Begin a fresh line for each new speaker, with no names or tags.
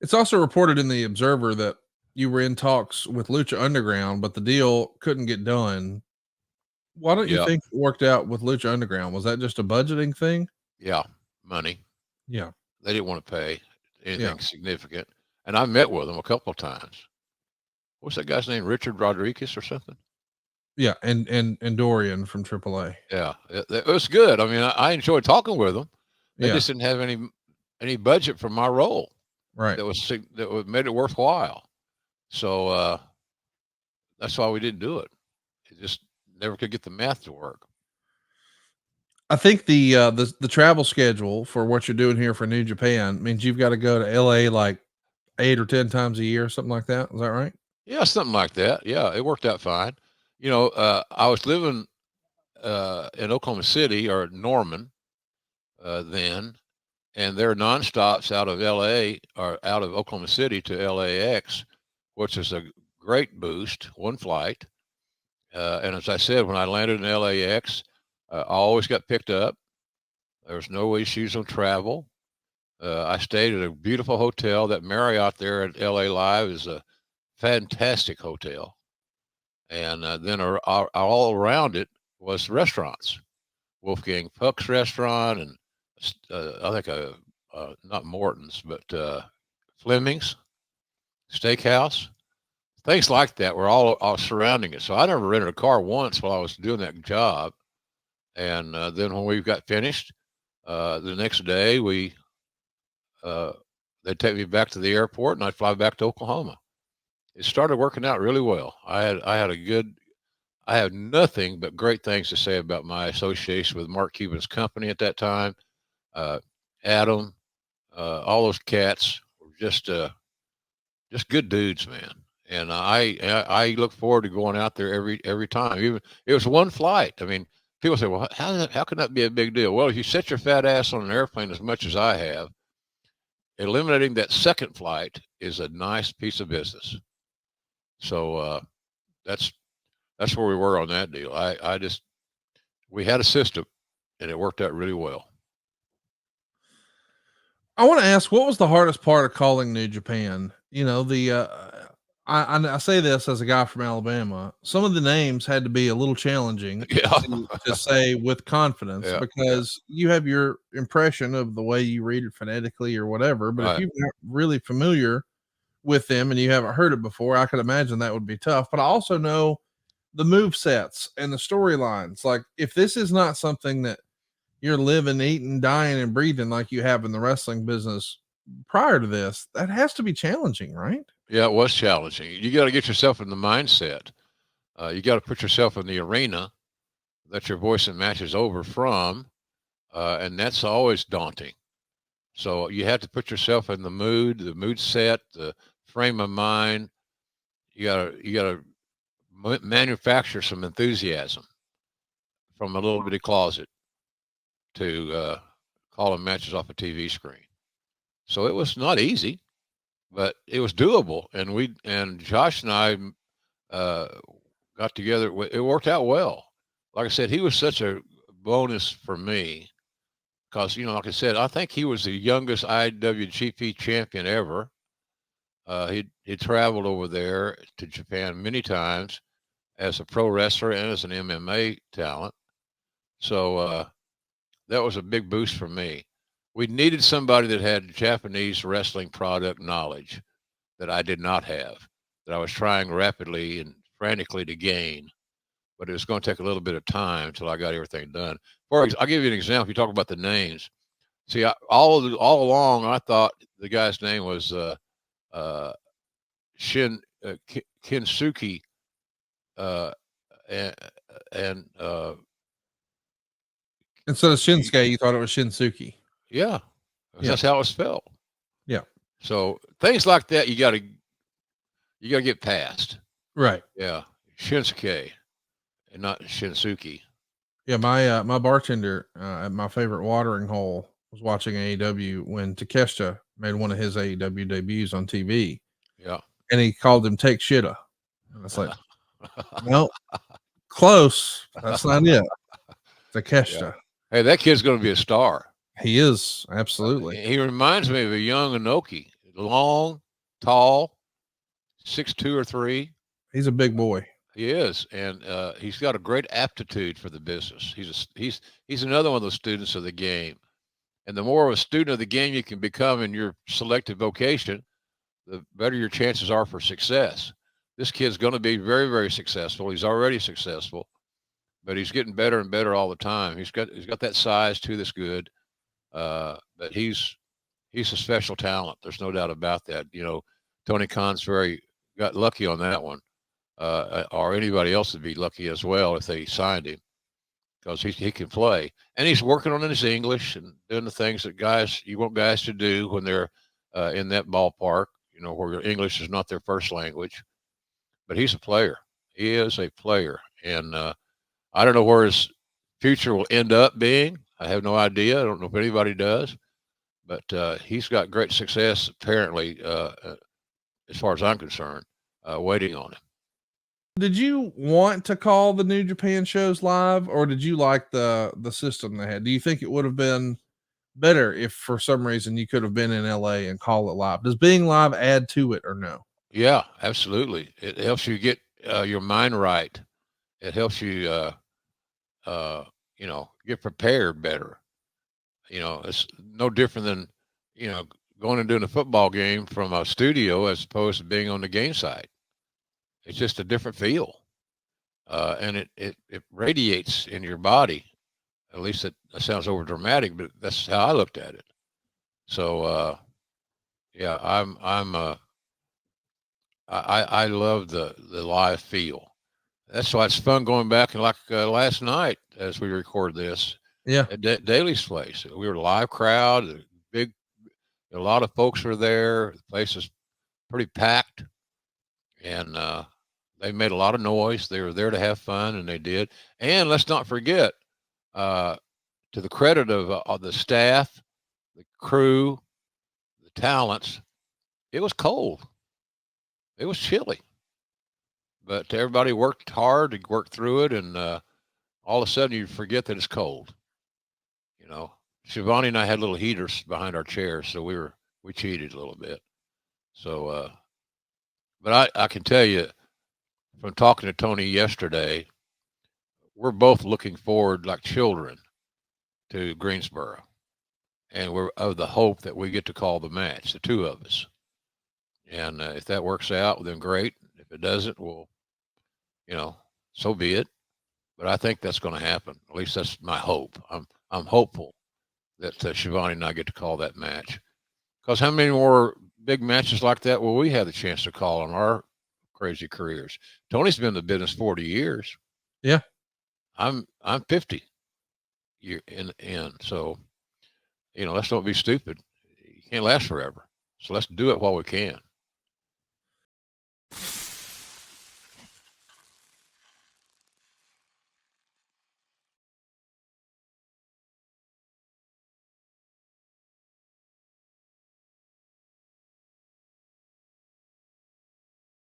It's also reported in the Observer that you were in talks with Lucha Underground, but the deal couldn't get done. Why don't you
Yeah,
think it worked out with Lucha Underground? Was that just a budgeting thing?
yeah, money.
Yeah.
They didn't want to pay
Yeah.
anything significant, and I met with them a couple of times. What's that guy's name? Richard Rodriguez or something?
Yeah. And Dorian from AAA.
Yeah, it was good. I mean, I enjoyed talking with them. They
Yeah.
just didn't have any budget for my role
Right.
made it worthwhile. So that's why we didn't do it. It just never could get the math to work.
I think the travel schedule for what you're doing here for New Japan means you've got to go to LA like 8 or 10 times a year, something like that. Is that right?
Yeah, something like that. Yeah, it worked out fine. I was living in Oklahoma City or Norman then, and there are nonstops out of LA or out of Oklahoma City to LAX, which is a great boost, one flight. And as I said, when I landed in LAX, I always got picked up. There was no issues on travel. I stayed at a beautiful hotel. That Marriott there at LA Live is a fantastic hotel. And then all around it was restaurants. Wolfgang Puck's restaurant, and I think not Morton's, but Fleming's Steakhouse. Things like that were all surrounding it. So I never rented a car once while I was doing that job. And then when we got finished, the next day uh, they'd take me back to the airport, and I'd fly back to Oklahoma. It started working out really well. I had nothing but great things to say about my association with Mark Cuban's company at that time. Uh, Adam, all those cats were just good dudes, man. And I look forward to going out there every time. Even it was one flight. I mean, people say, well, how can that be a big deal? Well, if you set your fat ass on an airplane as much as I have, eliminating that second flight is a nice piece of business. So that's that's where we were on that deal. I just we had a system, and it worked out really well.
I want to ask, what was the hardest part of calling New Japan? You know, I say this as a guy from Alabama. Some of the names had to be a little challenging
Yeah,
to say with confidence
yeah, yeah.
because you have your impression of the way you read it phonetically or whatever. But if
Right.
you're not really familiar with them and you haven't heard it before, I could imagine that would be tough. But I also know the move sets and the storylines. Like, if this is not something that you're living, eating, dying, and breathing like you have in the wrestling business prior to this, that has to be challenging, right?
Yeah, it was challenging. You got to get yourself in the mindset. You got to put yourself in the arena that your voice and match is over from, and that's always daunting. So you have to put yourself in the mood set, the frame of mind. You gotta manufacture some enthusiasm from a little bitty closet to calling matches off a TV screen. So it was not easy, but it was doable. And Josh and I uh, got together. It worked out well. Like I said, he was such a bonus for me because like I said, I think he was the youngest IWGP champion ever. He traveled over there to Japan many times as a pro wrestler and as an MMA talent. So that was a big boost for me. We needed somebody that had Japanese wrestling product knowledge that I did not have, that I was trying rapidly and frantically to gain, but it was going to take a little bit of time until I got everything done. I'll give you an example. You talk about the names. See, all along, I thought the guy's name was uh, Kinsuke, uh, and, and
Instead of Shinsuke, you thought it was Shinsuke.
yeah,
Yeah.
that's how it's spelled.
Yeah.
So things like that, you got to get past.
Right.
Yeah, Shinsuke and not Shinsuke.
Yeah. My bartender at my favorite watering hole was watching AEW when Takeshita made one of his AEW debuts on TV,
Yeah.
and he called him Take Shitta. And it's like, no, close. That's not it.
Yeah.
Takeshita.
Hey, that kid's going to be a star.
He is absolutely.
He reminds me of a young Inoki, long, tall, 6'2" or 3.
He's a big boy.
He is, and he's got a great aptitude for the business. He's another one of those students of the game. And the more of a student of the game you can become in your selected vocation, the better your chances are for success. This kid's going to be very, very successful. He's already successful, but he's getting better and better all the time. He's got that size too that's good. But he's a special talent. There's no doubt about that. Tony Khan's got lucky on that one, or anybody else would be lucky as well if they signed him because he can play and he's working on his English and doing the things that you want guys to do when they're in that ballpark. Where English is not their first language. But he's a player. He is a player, and I don't know where his future will end up being. I have no idea. I don't know if anybody does, but he's got great success apparently, as far as I'm concerned, waiting on him.
Did you want to call the New Japan shows live, or did you like the system they had? Do you think it would have been better if for some reason you could have been in LA and call it live? Does being live add to it or no?
Yeah, absolutely. It helps you get your mind right. It helps you, get prepared better. It's no different than, going and doing a football game from a studio as opposed to being on the game site. It's just a different feel. And it radiates in your body. At least that sounds over dramatic, but that's how I looked at it. So, yeah, I love the live feel. That's why it's fun going back and like last night as we record this
Yeah.
at Daly's place. We were a live crowd, a lot of folks were there. The place is pretty packed, and they made a lot of noise. They were there to have fun, and they did. And let's not forget, to the credit of the staff, the crew, the talents, it was cold. It was chilly, but everybody worked hard to work through it, and all of a sudden you forget that it's cold. Shivani and I had little heaters behind our chairs, so we cheated a little bit. So, but I can tell you from talking to Tony yesterday, we're both looking forward like children to Greensboro, and we're of the hope that we get to call the match, the two of us. And if that works out, then great. If it doesn't, well, so be it. But I think that's going to happen. At least that's my hope. I'm hopeful that Shivani and I get to call that match. Because how many more big matches like that will we have the chance to call in our crazy careers? Tony's been in the business 40 years.
Yeah.
I'm 50 year in the end. So, let's don't be stupid. You can't last forever. So let's do it while we can.